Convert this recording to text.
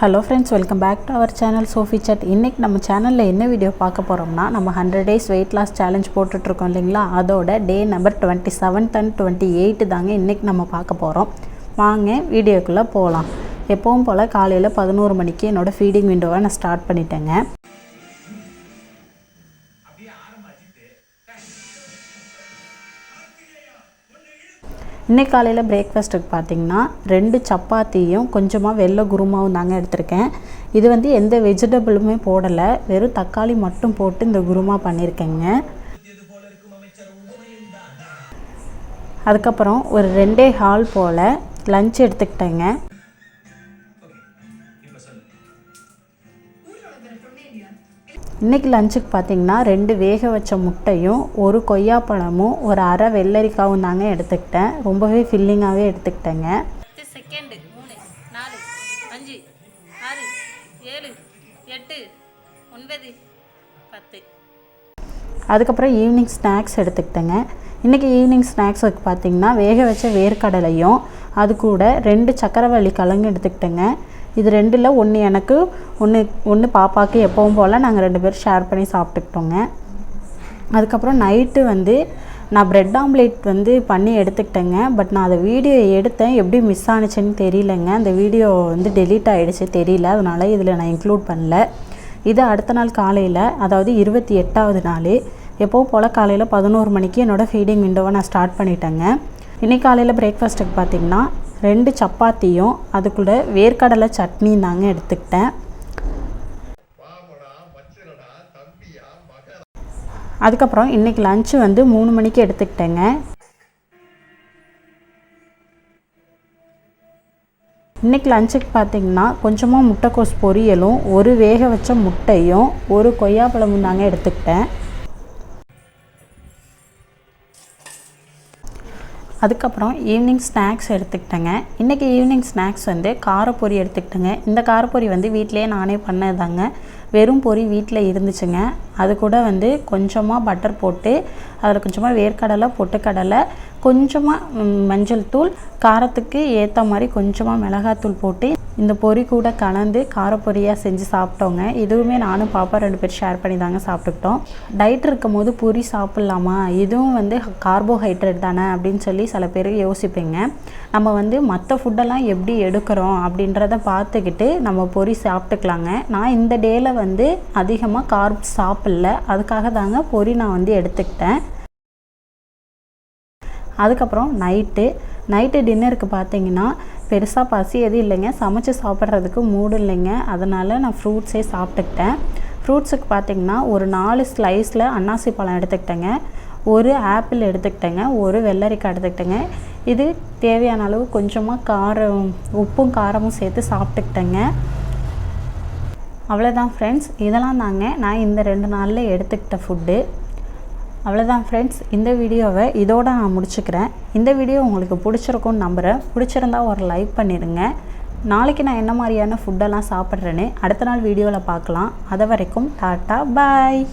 Hello friends, welcome back to our channel Sophie Chat. இன்னைக்கு நம்ம சேனல்ல என்ன வீடியோ பார்க்க போறோம்னா நம்ம 100 days weight loss challenge போட்டுட்டு இருக்கோம் இல்லீங்களா, அதோட டே நம்பர் 27th and 28 தாங்க இன்னைக்கு நம்ம பார்க்க போறோம். வாங்க வீடியோக்குள்ள போலாம். எப்பவும் போல காலையில 11 மணிக்கு என்னோட ஃபீடிங் விண்டோவை நான் ஸ்டார்ட் பண்ணிட்டேங்க. இன்னைக்கு காலையில் பிரேக்ஃபாஸ்ட்டுக்கு பார்த்தீங்கன்னா 2 சப்பாத்தியும் கொஞ்சமாக வெள்ளை குருமாவும் தாங்க எடுத்திருக்கேன். இது வந்து எந்த வெஜிடபிளுமே போடலை, வெறும் தக்காளி மட்டும் போட்டு இந்த குருமா பண்ணியிருக்கேங்க. அதுக்கப்புறம் ஒரு 2.25 போல் லஞ்ச் எடுத்துக்கிட்டேங்க. இன்றைக்கி லஞ்சுக்கு பார்த்திங்கன்னா 2 வேக வச்ச முட்டையும் ஒரு கொய்யாப்பழமும் ஒரு அரை வெள்ளரிக்காவும் தாங்க எடுத்துக்கிட்டேன். ரொம்பவே ஃபில்லிங்காகவே எடுத்துக்கிட்டேங்க. செகண்ட் 3 4 5 6 7 8 9 10. அதுக்கப்புறம் ஈவினிங் ஸ்நாக்ஸ் எடுத்துக்கிட்டேங்க. இன்றைக்கி ஈவினிங் ஸ்நாக்ஸுக்கு பார்த்திங்கன்னா வேக வச்ச வேர்க்கடலையும் அது கூட 2 சக்கரவள்ளி கிழங்கு எடுத்துக்கிட்டேங்க. இது 2ல் ஒன்று எனக்கு ஒன்று பாப்பாவுக்கு எப்பவும் போல் நாங்கள் 2 பேரும் ஷேர் பண்ணி சாப்பிட்டுக்கிட்டோங்க. அதுக்கப்புறம் நைட்டு வந்து நான் ப்ரெட் ஆம்லேட் வந்து பண்ணி எடுத்துக்கிட்டேங்க. பட் நான் அதை வீடியோ எடுத்தேன், எப்படி மிஸ் ஆனிச்சுன்னு தெரியலங்க. அந்த வீடியோ வந்து டெலீட் ஆகிடுச்சு தெரியல, அதனால் இதில் நான் இன்க்ளூட் பண்ணல. இது அடுத்த நாள் காலையில், அதாவது 28வது நாள் எப்போவும் போல் காலையில் 11 மணிக்கு என்னோடய ஃபீடிங் விண்டோவை நான் ஸ்டார்ட் பண்ணிட்டேங்க. இன்றைக்கி காலையில் பிரேக்ஃபாஸ்ட்டுக்கு பார்த்திங்கன்னா 2 சப்பாத்தியும் அதுக்குள்ள வேர்க்கடலை சட்னியும் தாங்க எடுத்துக்கிட்டேன். அதுக்கப்புறம் இன்றைக்கி லஞ்சு வந்து 3 மணிக்கு எடுத்துக்கிட்டேங்க. இன்றைக்கி லஞ்சுக்கு பார்த்திங்கன்னா கொஞ்சமாக முட்டைக்கோஸ் பொரியலும் ஒரு வேக வச்ச முட்டையும் ஒரு கொய்யாப்பழமும் தாங்க எடுத்துக்கிட்டேன். அதுக்கப்புறம் ஈவினிங் ஸ்நாக்ஸ் எடுத்துக்கிட்டேங்க. இன்றைக்கி ஈவினிங் ஸ்நாக்ஸ் வந்து காரப்பொரி எடுத்துக்கிட்டேங்க. இந்த காரப்பொரி வந்து வீட்டிலே நானே பண்ணதாங்க. வெறும் பொரி வீட்டில் இருந்துச்சுங்க. அது கூட வந்து கொஞ்சமாக பட்டர் போட்டு அதில் கொஞ்சமாக வேர்க்கடலை பொட்டுக்கடலை கொஞ்சமாக மஞ்சள் தூள் காரத்துக்கு ஏற்ற மாதிரி கொஞ்சமாக மிளகாத்தூள் போட்டு இந்த பொரி கூட கலந்து காரப்பொரியாக செஞ்சு சாப்பிட்டோங்க. இதுவுமே நானும் பாப்பா 2 பேர் ஷேர் பண்ணி தாங்க சாப்பிட்டுக்கிட்டோம். டயட் இருக்கும் போது பொரி சாப்பிட்லாமா, இதுவும் வந்து கார்போஹைட்ரேட் தானே அப்படின்னு சொல்லி சில பேர் யோசிப்பீங்க. நம்ம வந்து மற்ற ஃபுட்டெல்லாம் எப்படி எடுக்கிறோம் அப்படின்றத பார்த்துக்கிட்டு நம்ம பொரி சாப்பிட்டுக்கலாங்க. நான் இந்த டேயில் வந்து அதிகமாக கார்ப் சாப்பிடல, அதுக்காக தாங்க பொரி நான் வந்து எடுத்துக்கிட்டேன். அதுக்கப்புறம் நைட்டு டின்னருக்கு பார்த்தீங்கன்னா பெருசாக பசி எதுவும் இல்லைங்க, சமைச்சு சாப்பிட்றதுக்கு மூடு இல்லைங்க. அதனால் நான் ஃப்ரூட்ஸே சாப்பிட்டுக்கிட்டேன். ஃப்ரூட்ஸுக்கு பார்த்திங்கன்னா ஒரு 4 ஸ்லைஸில் அன்னாசி பழம் எடுத்துக்கிட்டேங்க, ஒரு ஆப்பிள் எடுத்துக்கிட்டேங்க, ஒரு வெள்ளரிக்காய் எடுத்துக்கிட்டேங்க. இது தேவையான அளவு கொஞ்சமாக உப்பும் காரமும் சேர்த்து சாப்பிட்டுக்கிட்டேங்க. அவ்வளோதான் ஃப்ரெண்ட்ஸ், இதெல்லாம் தாங்க நான் இந்த 2 நாளில் எடுத்துக்கிட்ட ஃபுட்டு. அவ்வளோதான் ஃப்ரெண்ட்ஸ், இந்த வீடியோவை இதோடு நான் முடிச்சுக்கிறேன். இந்த வீடியோ உங்களுக்கு பிடிச்சிருக்கும்னு நம்புகிறேன். பிடிச்சிருந்தா ஒரு லைக் பண்ணிடுங்க. நாளைக்கு நான் என்ன மாதிரியான ஃபுட்டெல்லாம் சாப்பிட்றேன்னு அடுத்த நாள் வீடியோவில் பார்க்கலாம். அது வரைக்கும் டாட்டா பாய்.